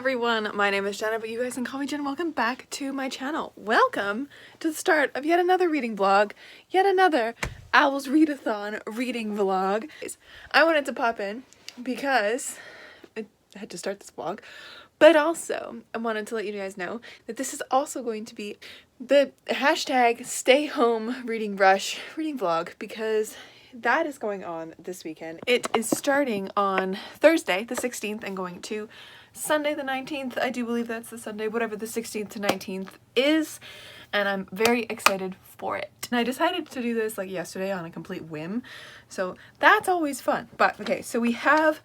everyone, my name is Jenna, but you guys can call me Jenna. Welcome back to my channel. Welcome to the start of yet another reading vlog, yet another Owls Readathon reading vlog. I wanted to pop in because I had to start this vlog, but also I wanted to let you guys know that this is also going to be the hashtag stay home reading rush reading vlog, because that is going on this weekend. It is starting on Thursday the 16th and going to Sunday the 19th. I do believe that's the Sunday, whatever the 16th to 19th is, and I'm very excited for it. And I decided to do this like yesterday on a complete whim, so that's always fun. But okay, so we have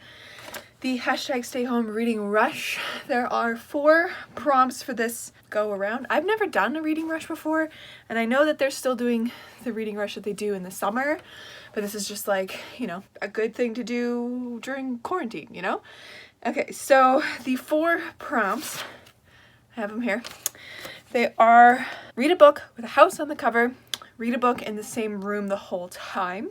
the hashtag stay home reading rush. There are 4 prompts for this go around. I've never done a reading rush before, and I know that they're still doing the reading rush that they do in the summer, but this is just like, you know, a good thing to do during quarantine, you know? Okay, so the 4 prompts, I have them here. They are: read a book with a house on the cover, read a book in the same room the whole time,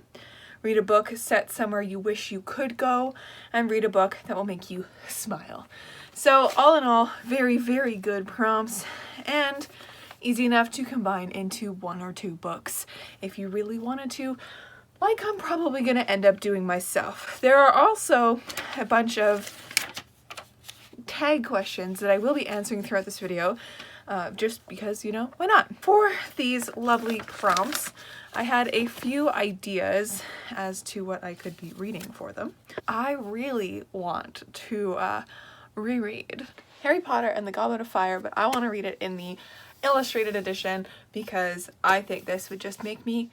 read a book set somewhere you wish you could go, and read a book that will make you smile. So all in all, very, very good prompts, and easy enough to combine into 1 or 2 books if you really wanted to, like I'm probably going to end up doing myself. There are also a bunch of tag questions that I will be answering throughout this video, just because, you know, why not? For these lovely prompts, I had a few ideas as to what I could be reading for them. I really want to reread Harry Potter and the Goblet of Fire, but I want to read it in the illustrated edition because I think this would just make me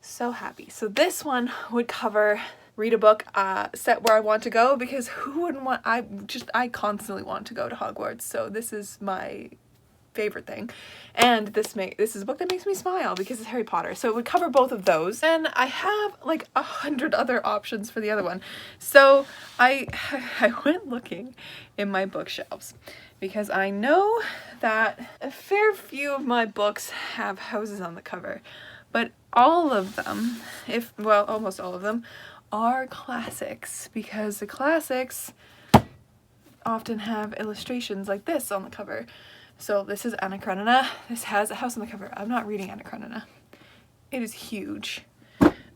so happy. So this one would cover read a book set where I want to go, because who wouldn't want, I constantly want to go to Hogwarts, so this is my favorite thing. And this is a book that makes me smile because it's Harry Potter, so it would cover both of those. And I have like 100 other options for the other one, so I went looking in my bookshelves because I know that a fair few of my books have houses on the cover, but all of them, well, almost all of them, are classics, because the classics often have illustrations like this on the cover. So this is Anna Karenina. This has a house on the cover. I'm not reading Anna Karenina. It is huge.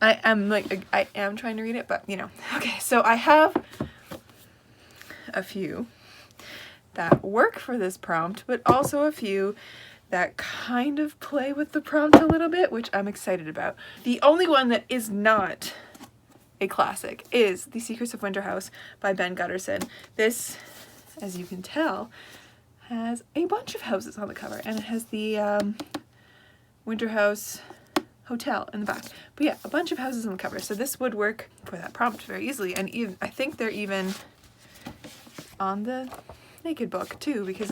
I am trying to read it, but you know. Okay, so I have a few that work for this prompt, but also a few that kind of play with the prompt a little bit, which I'm excited about. The only one that is not a classic is The Secrets of Winter House by Ben Gutterson. This, as you can tell, has a bunch of houses on the cover, and it has the Winter House Hotel in the back. But yeah, a bunch of houses on the cover, so this would work for that prompt very easily. And even, I think they're even on the Naked book too, because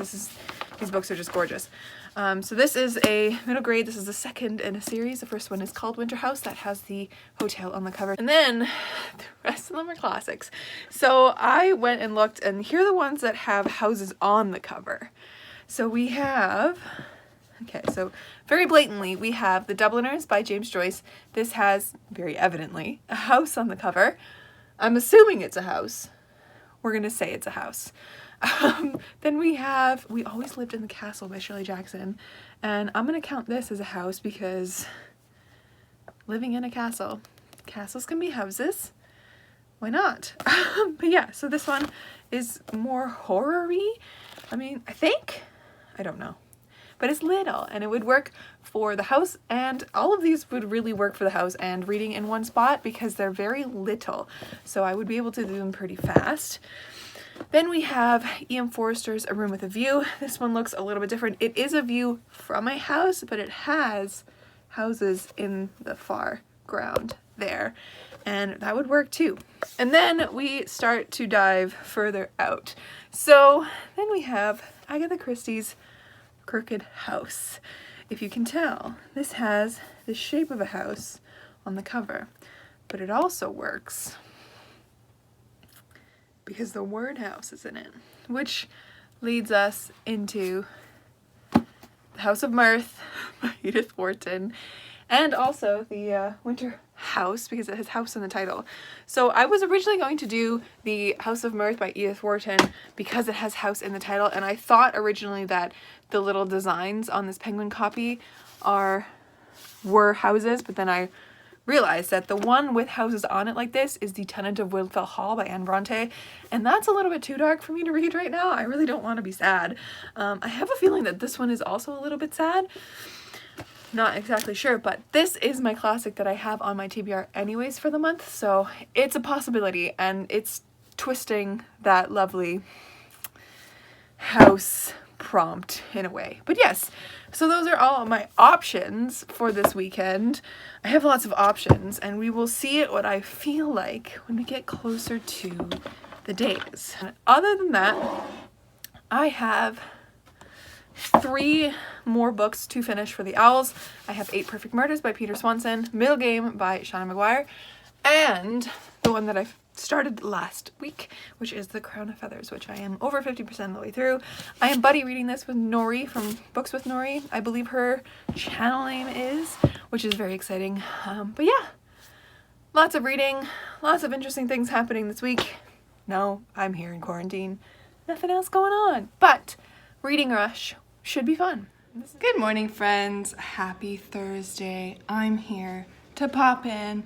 these books are just gorgeous. So this is a middle grade. This is the second in a series. The first one is called Winter House, that has the hotel on the cover. And then the rest of them are classics. So I went and looked, and here are the ones that have houses on the cover. So we have, okay, so very blatantly, we have The Dubliners by James Joyce. This has, very evidently, a house on the cover. I'm assuming it's a house. We're gonna say it's a house. Then we have We Always Lived in the Castle by Shirley Jackson, and I'm gonna count this as a house because living in a castle. Castles can be houses. Why not? But yeah, so this one is more horror-y. I mean, I don't know. But it's little, and it would work for the house, and all of these would really work for the house and reading in one spot because they're very little. So I would be able to do them pretty fast. Then we have E.M. Forster's A Room with a View. This one looks a little bit different. It is a view from a house, but it has houses in the far ground there, and that would work too. And then we start to dive further out. So then we have Agatha Christie's Crooked House. If you can tell, this has the shape of a house on the cover, but it also works because the word house is in it, which leads us into The House of Mirth by Edith Wharton, and also the Winter house because it has house in the title. So I was originally going to do The House of Mirth by Edith Wharton because it has house in the title, and I thought originally that the little designs on this penguin copy were houses, but then I realized that the one with houses on it like this is The Tenant of Wildfell Hall by Anne Bronte, and that's a little bit too dark for me to read right now. I really don't want to be sad. I have a feeling that this one is also a little bit sad. Not exactly sure, but this is my classic that I have on my TBR anyways for the month, so it's a possibility, and it's twisting that lovely house prompt in a way. But yes, so those are all my options for this weekend. I have lots of options, and we will see what I feel like when we get closer to the days. And other than that, I have 3 more books to finish for the Owls. I have 8 Perfect Murders by Peter Swanson, Middle Game by Shauna Maguire, and the one that I started last week, which is The Crown of Feathers, which I am over 50% of the way through. I am buddy reading this with Nori from Books with Nori, I believe her channel name is, which is very exciting. But yeah, lots of reading, lots of interesting things happening this week. No, I'm here in quarantine, nothing else going on, but reading rush should be fun. Good morning, friends. Happy Thursday. I'm here to pop in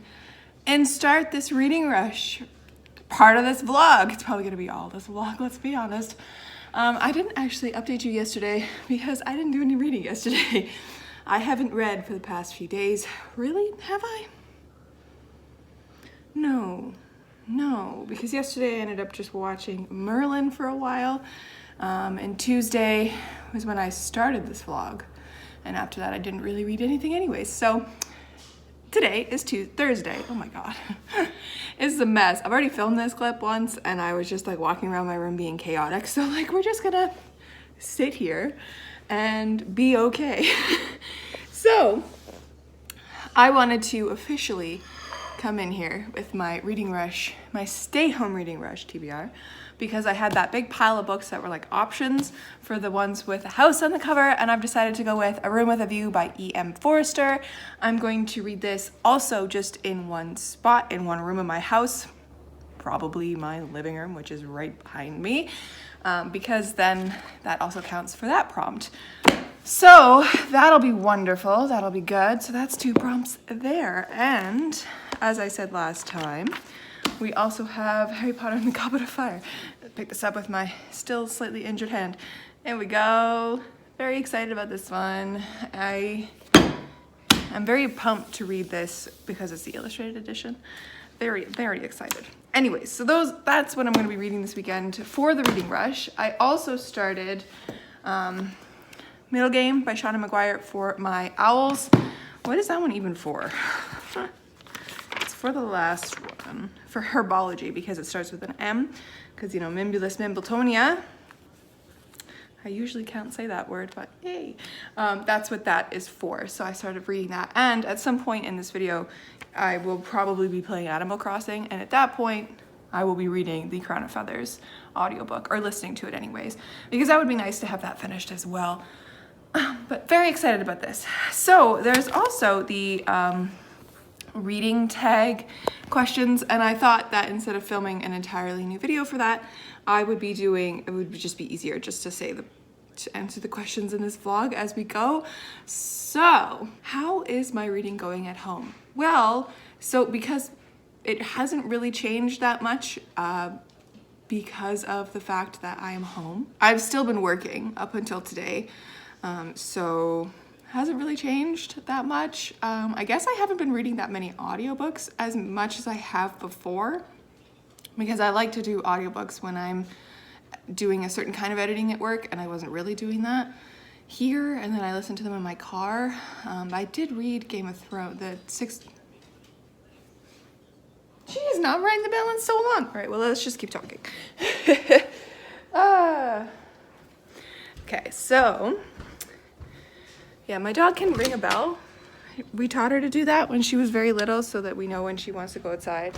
and start this reading rush part of this vlog. It's probably gonna be all this vlog, let's be honest. I didn't actually update you yesterday because I didn't do any reading yesterday. I haven't read for the past few days. Really? Have I? No, because yesterday I ended up just watching Merlin for a while. And Tuesday was when I started this vlog, and after that I didn't really read anything anyways. So today is Thursday. Oh my god. It's a mess. I've already filmed this clip once and I was just like walking around my room being chaotic. So like we're just gonna sit here and be okay. So I wanted to officially come in here with my reading rush, my stay home reading rush TBR, because I had that big pile of books that were like options for the ones with a house on the cover, and I've decided to go with A Room with a View by E.M. Forrester. I'm going to read this also just in one spot, in one room of my house, probably my living room, which is right behind me, because then that also counts for that prompt. So that'll be wonderful, that'll be good. So that's 2 prompts there, and as I said last time, we also have Harry Potter and the Goblet of Fire. I picked this up with my still slightly injured hand. There we go. Very excited about this one. I'm very pumped to read this because it's the illustrated edition. Very, very excited. Anyways, so that's what I'm going to be reading this weekend for the reading rush. I also started Middle Game by Shauna Maguire for my Owls. What is that one even for? For the last one, for herbology, because it starts with an M, because you know, Mimbulus Mimbletonia. I usually can't say that word, but yay. That's what that is for. So I started reading that, and at some point in this video, I will probably be playing Animal Crossing, and at that point, I will be reading the Crown of Feathers audiobook, or listening to it anyways, because that would be nice to have that finished as well. But very excited about this. So there's also the reading tag questions, and I thought that instead of filming an entirely new video for that, it would just be easier just to answer the questions in this vlog as we go. So how is my reading going at home? Well, so because it hasn't really changed that much because of the fact that I am home. I've still been working up until today, so hasn't really changed that much. I guess I haven't been reading that many audiobooks as much as I have before, because I like to do audiobooks when I'm doing a certain kind of editing at work, and I wasn't really doing that here, and then I listen to them in my car. I did read Game of Thrones, She has not rang the bell in so long. All right, well, let's just keep talking. Okay, so yeah, my dog can ring a bell. We taught her to do that when she was very little so that we know when she wants to go outside.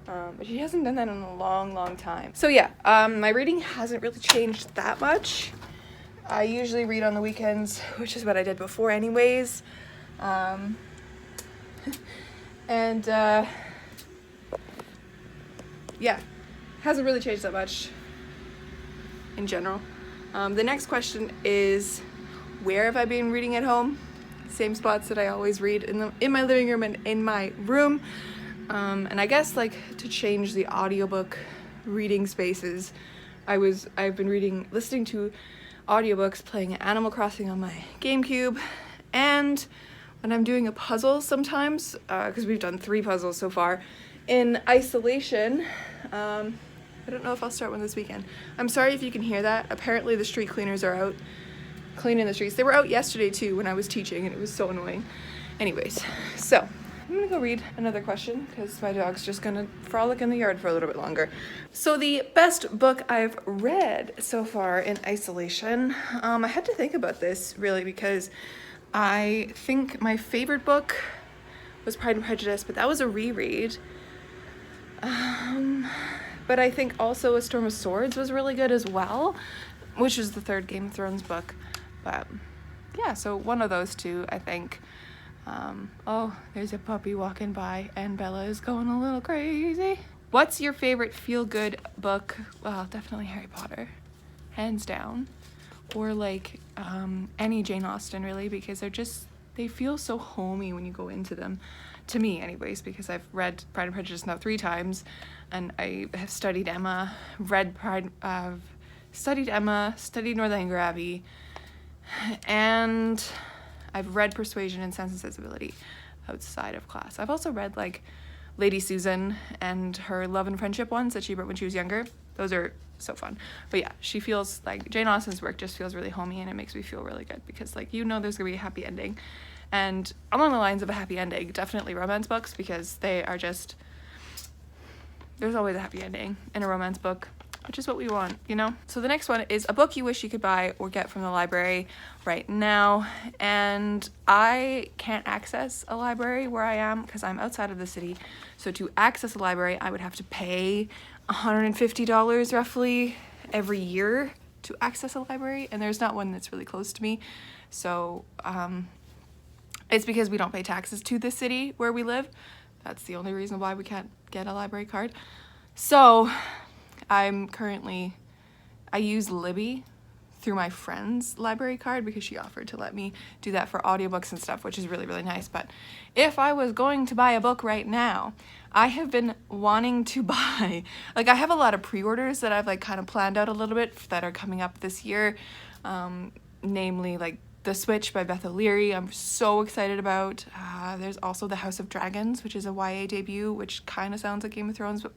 But she hasn't done that in a long, long time. So yeah, my reading hasn't really changed that much. I usually read on the weekends, which is what I did before anyways. And yeah, hasn't really changed that much in general. The next question is, where have I been reading at home? Same spots that I always read, in my living room and in my room. And I guess like to change the audiobook reading spaces, I've been listening to audiobooks playing Animal Crossing on my GameCube, and when I'm doing a puzzle sometimes, because we've done 3 puzzles so far, in isolation. I don't know if I'll start one this weekend. I'm sorry if you can hear that. Apparently the street cleaners are out cleaning the streets. They were out yesterday too when I was teaching, and it was so annoying. Anyways, so I'm gonna go read another question because my dog's just gonna frolic in the yard for a little bit longer. So the best book I've read so far in isolation, I had to think about this really because I think my favorite book was Pride and Prejudice, but that was a reread. But I think also A Storm of Swords was really good as well, which is the 3rd Game of Thrones book. But yeah, so one of those 2, I think. Oh, there's a puppy walking by and Bella is going a little crazy. What's your favorite feel-good book? Well, definitely Harry Potter, hands down. Or like any Jane Austen really, because they feel so homey when you go into them. To me anyways, because I've read Pride and Prejudice now 3 times, and I have studied Emma, studied Northanger Abbey, and I've read Persuasion and Sense and Sensibility outside of class. I've also read like Lady Susan and her Love and Friendship ones that she wrote when she was younger. Those are so fun. But yeah, she feels like Jane Austen's work just feels really homey, and it makes me feel really good because like, you know, there's gonna be a happy ending. And along the lines of a happy ending, definitely romance books, because they are just, there's always a happy ending in a romance book, which is what we want, you know? So the next one is a book you wish you could buy or get from the library right now. And I can't access a library where I am because I'm outside of the city. So to access a library, I would have to pay $150 roughly every year to access a library. And there's not one that's really close to me. So, it's because we don't pay taxes to the city where we live. That's the only reason why we can't get a library card. So I use Libby through my friend's library card because she offered to let me do that for audiobooks and stuff, which is really, really nice. But if I was going to buy a book right now, I have been wanting to buy, like I have a lot of pre-orders that I've like kind of planned out a little bit that are coming up this year, namely like The Switch by Beth O'Leary, I'm so excited about. There's also The House of Dragons, which is a YA debut, which kind of sounds like Game of Thrones, but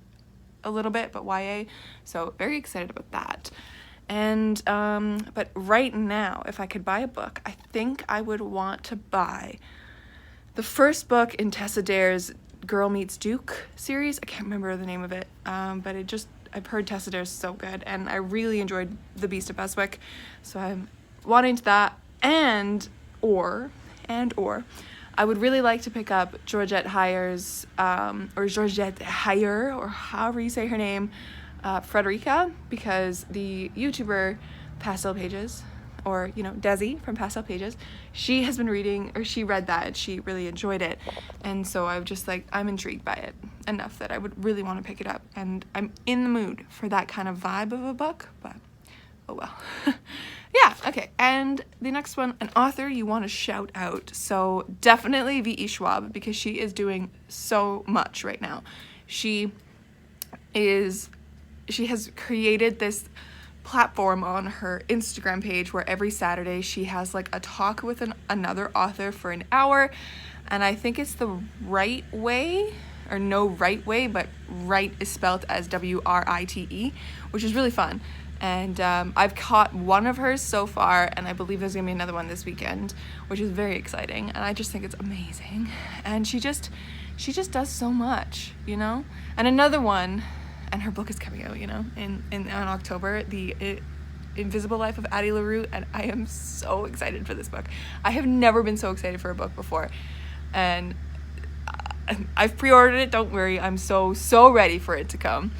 a little bit, but YA. So very excited about that. And, but right now, if I could buy a book, I think I would want to buy the first book in Tessa Dare's Girl Meets Duke series. I can't remember the name of it, but I've heard Tessa Dare's so good, and I really enjoyed The Beast of Beswick. So I'm wanting that. Or I would really like to pick up Georgette Heyer's, or however you say her name, Frederica, because the YouTuber Pastel Pages, or, you know, Desi from Pastel Pages, she read that and she really enjoyed it. And so I'm intrigued by it enough that I would really want to pick it up. And I'm in the mood for that kind of vibe of a book, but oh well. Yeah, okay, and the next one, an author you want to shout out. So definitely V.E. Schwab, because she is doing so much right now. She has created this platform on her Instagram page where every Saturday she has like a talk with another author for an hour, and I think it's the right way, or no right way, but right is spelled as W-R-I-T-E, which is really fun. And I've caught one of hers so far, and I believe there's gonna be another one this weekend, which is very exciting. And I just think it's amazing. And she just does so much, you know? And another one, and her book is coming out, you know, in October, The Invisible Life of Addie LaRue, and I am so excited for this book. I have never been so excited for a book before. And I've pre-ordered it, don't worry, I'm so ready for it to come.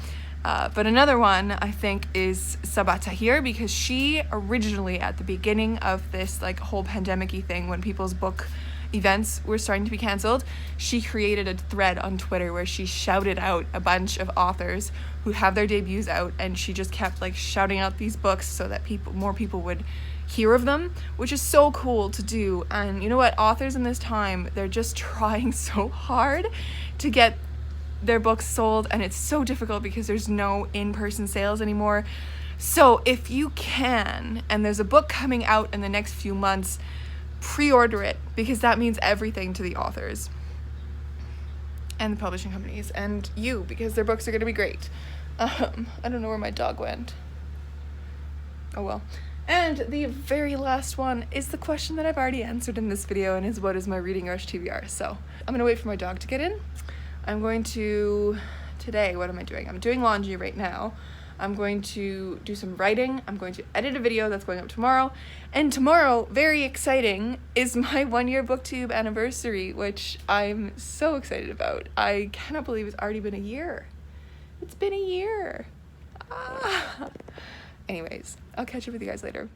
But another one I think is Sabaa Tahir, because she originally, at the beginning of this like whole pandemic-y thing, when people's book events were starting to be canceled, she created a thread on Twitter where she shouted out a bunch of authors who have their debuts out, and she just kept like shouting out these books so that more people would hear of them, which is so cool to do. And you know what, authors in this time, they're just trying so hard to get their books sold, and it's so difficult because there's no in-person sales anymore. So if you can, and there's a book coming out in the next few months, pre-order it, because that means everything to the authors and the publishing companies and you, because their books are going to be great. I don't know where my dog went. Oh well. And the very last one is the question that I've already answered in this video, and is what is my reading rush TBR. So I'm gonna wait for my dog to get in. I'm going to, today, what am I doing? I'm doing laundry right now. I'm going to do some writing. I'm going to edit a video that's going up tomorrow. And tomorrow, very exciting, is my 1-year booktube anniversary, which I'm so excited about. I cannot believe it's already been a year. It's been a year. Ah. Anyways, I'll catch up with you guys later.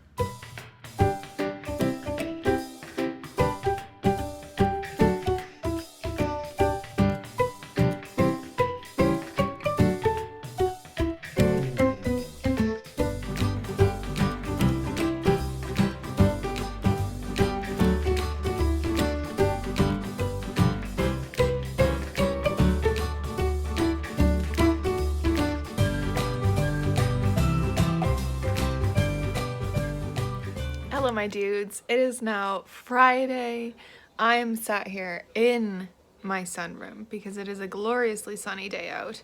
Hello my dudes, it is now Friday. I am sat here in my sunroom because it is a gloriously sunny day out,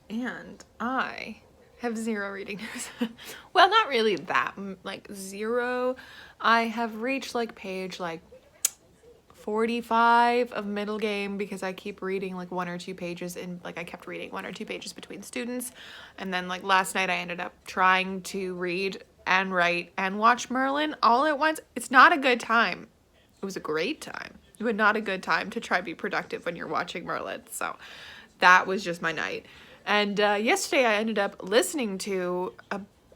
and I have zero reading news. Well, not really that, like zero. I have reached like page like 45 of middle game because I keep reading like 1 or 2 pages in, like I kept reading 1 or 2 pages between students, and then like last night I ended up trying to read and write and watch Merlin all at once. It's not a good time. It was a great time, but not a good time to try to be productive when you're watching Merlin. So that was just my night. And yesterday I ended up listening to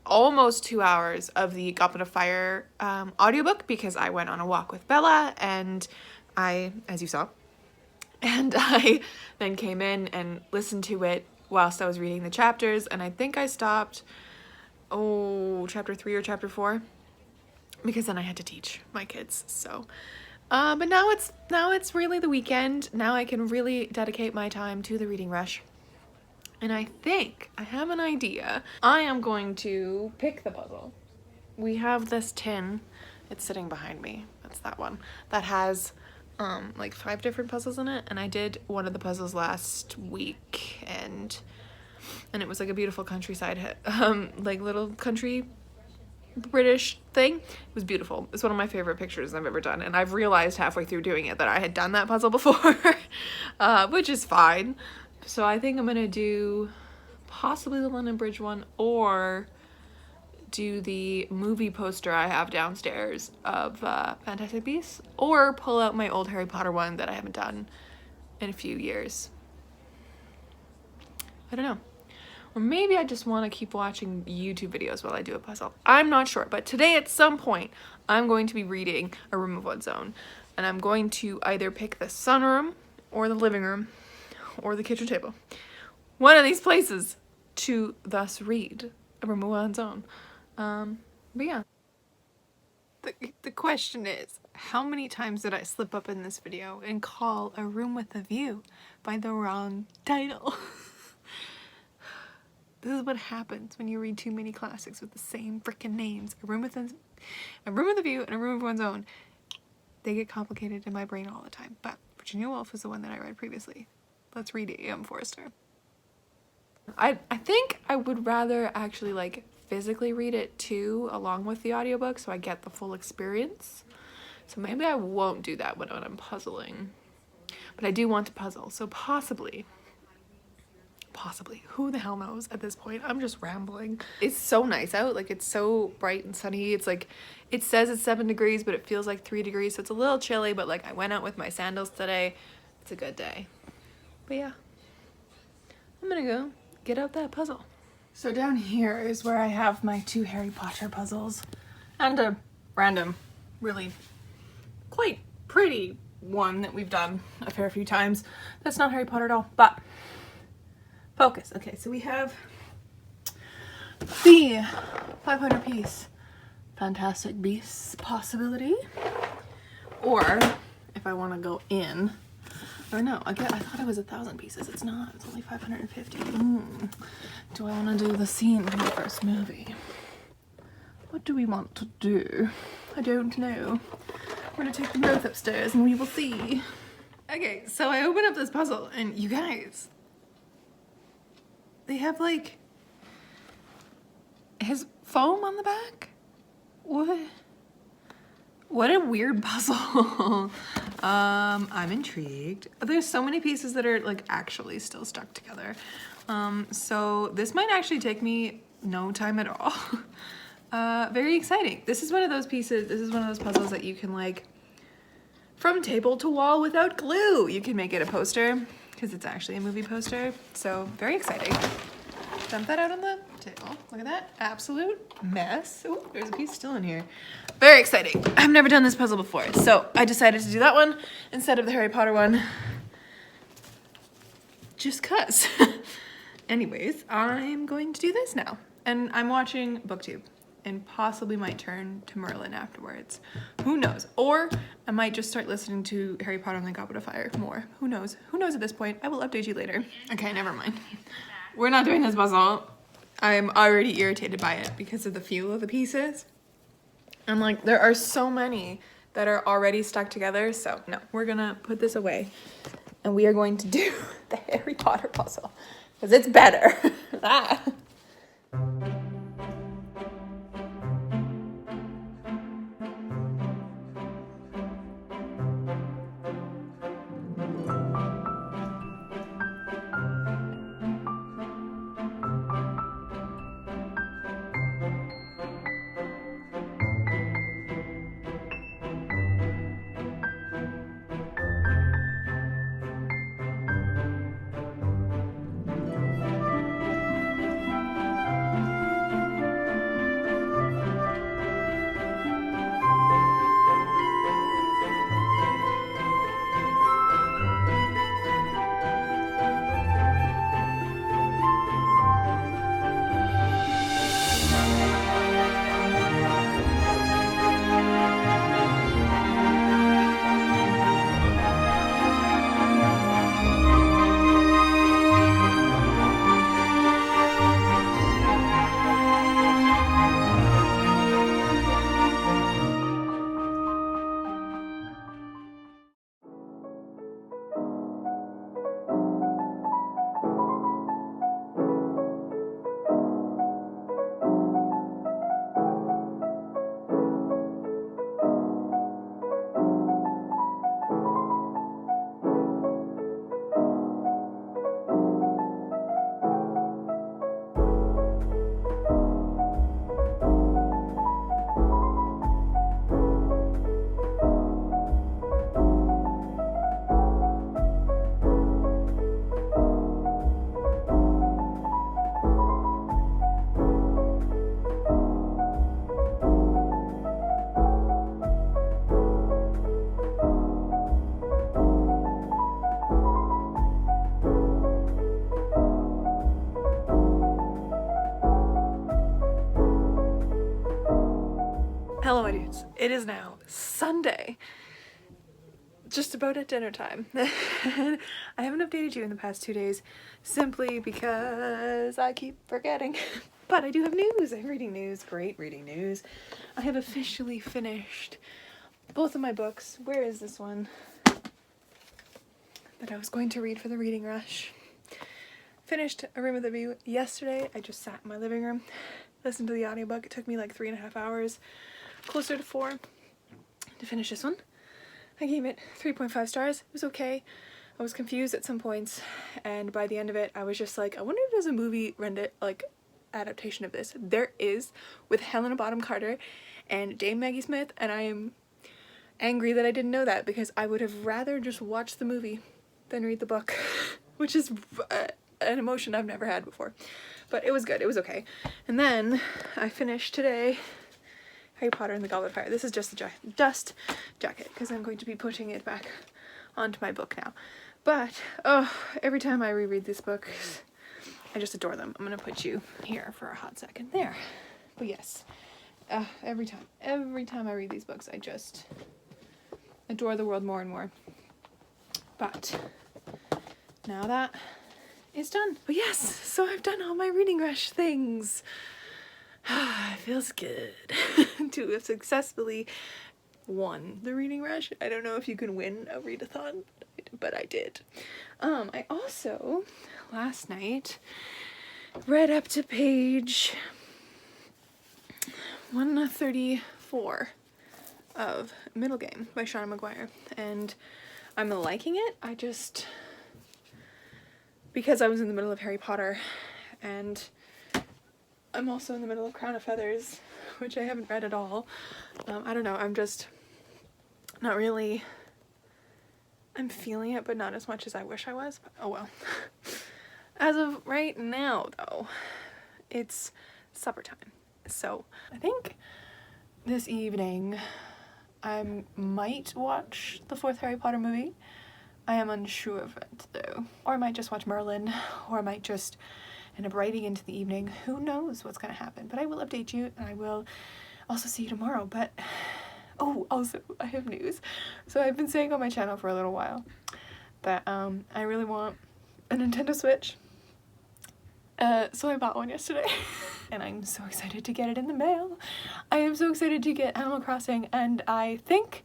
almost 2 hours of the Goblet of Fire audiobook because I went on a walk with Bella, and I, as you saw, and I then came in and listened to it whilst I was reading the chapters, and I think I stopped chapter 3 or chapter 4, because then I had to teach my kids. So but now it's really the weekend. Now I can really dedicate my time to the reading rush, and I think I have an idea. I am going to pick the puzzle. We have this tin, it's sitting behind me, that's that one, that has like 5 different puzzles in it, and I did one of the puzzles last week, and it was like a beautiful countryside like little country British thing. It was beautiful. It's one of my favorite pictures I've ever done, and I've realized halfway through doing it that I had done that puzzle before, which is fine. So I think I'm gonna do possibly the London Bridge one, or do the movie poster I have downstairs of Fantastic Beasts, or pull out my old Harry Potter one that I haven't done in a few years. I don't know. Or maybe I just want to keep watching YouTube videos while I do a puzzle. I'm not sure, but today at some point I'm going to be reading A Room of One's Own, and I'm going to either pick the sunroom or the living room or the kitchen table, one of these places, to thus read A Room of One's Own. But yeah. The question is, how many times did I slip up in this video and call A Room with a View by the wrong title? This is what happens when you read too many classics with the same freaking names. A Room with a View and A Room of One's Own. They get complicated in my brain all the time. But Virginia Woolf is the one that I read previously. Let's read A.M. Forster. I think I would rather actually like physically read it too, along with the audiobook, so I get the full experience. So maybe I won't do that when I'm puzzling. But I do want to puzzle, so possibly, who the hell knows at this point? I'm just rambling. It's so nice out, like it's so bright and sunny. It's like, it says it's 7 degrees, but it feels like 3 degrees, so it's a little chilly, but like I went out with my sandals today. It's a good day. But yeah, I'm gonna go get out that puzzle. So down here is where I have my 2 Harry Potter puzzles and a random, really quite pretty one that we've done a fair few times. That's not Harry Potter at all, but focus. Okay, so we have the 500 piece Fantastic Beasts possibility, or if I want to go in, or no, I thought it was 1,000 pieces. It's not. It's only 550. Do I want to do the scene from the first movie? What do we want to do? I don't know. We're gonna take them both upstairs and we will see. Okay, so I open up this puzzle and you guys, they have like his foam on the back. What a weird puzzle. I'm intrigued. There's so many pieces that are like actually still stuck together. So this might actually take me no time at all. Very exciting. This is one of those pieces, this is one of those puzzles that you can like, from table to wall without glue. You can make it a poster, because it's actually a movie poster. So very exciting. Dump that out on the table. Look at that. Absolute mess. Oh, there's a piece still in here. Very exciting. I've never done this puzzle before, so I decided to do that one instead of the Harry Potter one. Just cuz. Anyways, I'm going to do this now. And I'm watching BookTube and possibly might turn to Merlin afterwards. Who knows? Or I might just start listening to Harry Potter and the Goblet of Fire more. Who knows? Who knows at this point? I will update you later. Okay, never mind. We're not doing this puzzle. I'm already irritated by it because of the feel of the pieces. I'm like, there are so many that are already stuck together. So no, we're gonna put this away and we are going to do the Harry Potter puzzle because it's better. Ah. Hello my dudes, it is now Sunday, just about at dinner time. I haven't updated you in the past 2 days simply because I keep forgetting, but I do have news. I'm reading news, great reading news. I have officially finished both of my books. Where is this one that I was going to read for the reading rush? Finished A Room with a View yesterday. I just sat in my living room, listened to the audiobook. It took me like 3.5 hours. Closer to 4 to finish this one. I gave it 3.5 stars. It was okay. I was confused at some points, and by the end of it I was just like, I wonder if there's a movie adaptation of this. There is, with Helena Bonham Carter and Dame Maggie Smith, and I am angry that I didn't know that because I would have rather just watched the movie than read the book, which is an emotion I've never had before. But it was good. It was okay. And then I finished today Harry Potter and the Goblet of Fire. This is just the jacket because I'm going to be putting it back onto my book now. But, oh, every time I reread these books, I just adore them. I'm going to put you here for a hot second. There. But yes, every time I read these books, I just adore the world more and more. But now that is done. But yes, so I've done all my reading rush things. It feels good to have successfully won the reading rush. I don't know if you can win a readathon, but I did. I also, last night, read up to page 134 of Middle Game by Shauna Maguire, and I'm liking it. Because I was in the middle of Harry Potter, and I'm also in the middle of Crown of Feathers, which I haven't read at all. I don't know, I'm just not really, I'm feeling it, but not as much as I wish I was, but oh well. As of right now, though, it's supper time. So I think this evening I might watch the 4th Harry Potter movie. I am unsure of it though. Or I might just watch Merlin, or I might just end up writing into the evening. Who knows what's gonna happen, but I will update you, and I will also see you tomorrow. But oh, also I have news. So I've been saying on my channel for a little while that I really want a Nintendo Switch. So I bought one yesterday and I'm so excited to get it in the mail. I am so excited to get Animal Crossing, and I think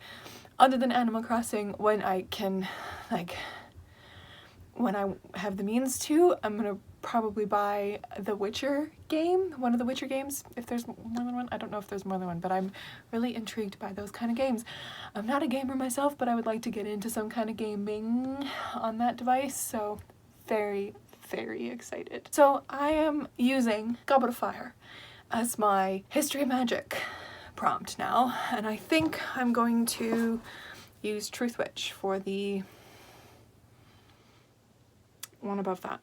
other than Animal Crossing, when I can, like, when I have the means to, I'm gonna probably buy the Witcher game, one of the Witcher games, if there's more than one. I don't know if there's more than one, but I'm really intrigued by those kind of games. I'm not a gamer myself, but I would like to get into some kind of gaming on that device, so very, very excited. So I am using Goblet of Fire as my History of Magic prompt now, and I think I'm going to use Truth Witch for the one above that.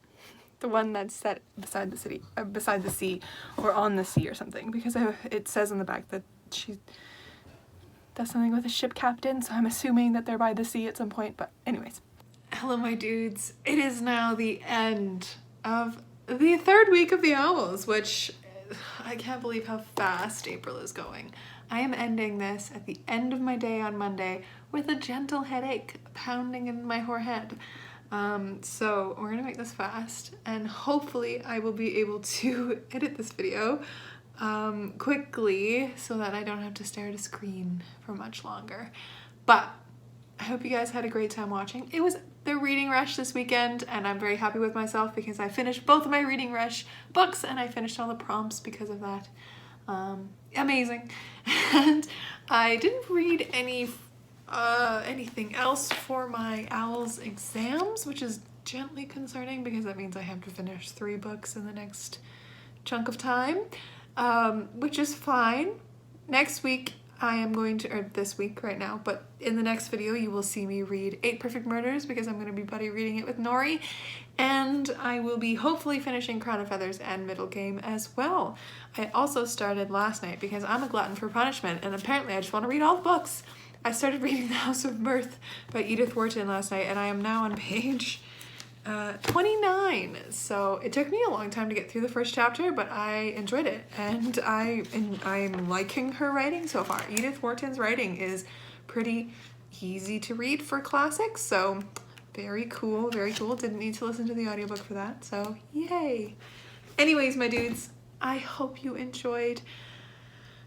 The one that's set beside the sea, or on the sea or something, because it says on the back that she does something with a ship captain, so I'm assuming that they're by the sea at some point, but anyways. Hello my dudes, it is now the end of the 3rd week of the Owls, which I can't believe how fast April is going. I am ending this at the end of my day on Monday with a gentle headache pounding in my forehead. So we're gonna make this fast, and hopefully I will be able to edit this video quickly so that I don't have to stare at a screen for much longer. But I hope you guys had a great time watching. It was the reading rush this weekend, and I'm very happy with myself because I finished both of my reading rush books, and I finished all the prompts because of that. Amazing. And I didn't read anything else for my Owls exams, which is gently concerning because that means I have to finish 3 books in the next chunk of time, which is fine. Next week I am going to, or this week right now, but in the next video you will see me read 8 Perfect Murders because I'm going to be buddy reading it with Nori, and I will be hopefully finishing Crown of Feathers and Middle Game as well. I also started last night because I'm a glutton for punishment, and apparently I just want to read all the books. I started reading The House of Mirth by Edith Wharton last night, and I am now on page 29. So it took me a long time to get through the first chapter, but I enjoyed it, and I'm liking her writing so far. Edith Wharton's writing is pretty easy to read for classics, so very cool, very cool. Didn't need to listen to the audiobook for that, so yay. Anyways, my dudes, I hope you enjoyed.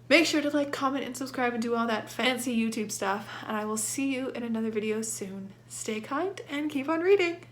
Make sure to like, comment, and subscribe, and do all that fancy YouTube stuff, and I will see you in another video soon. Stay kind and keep on reading.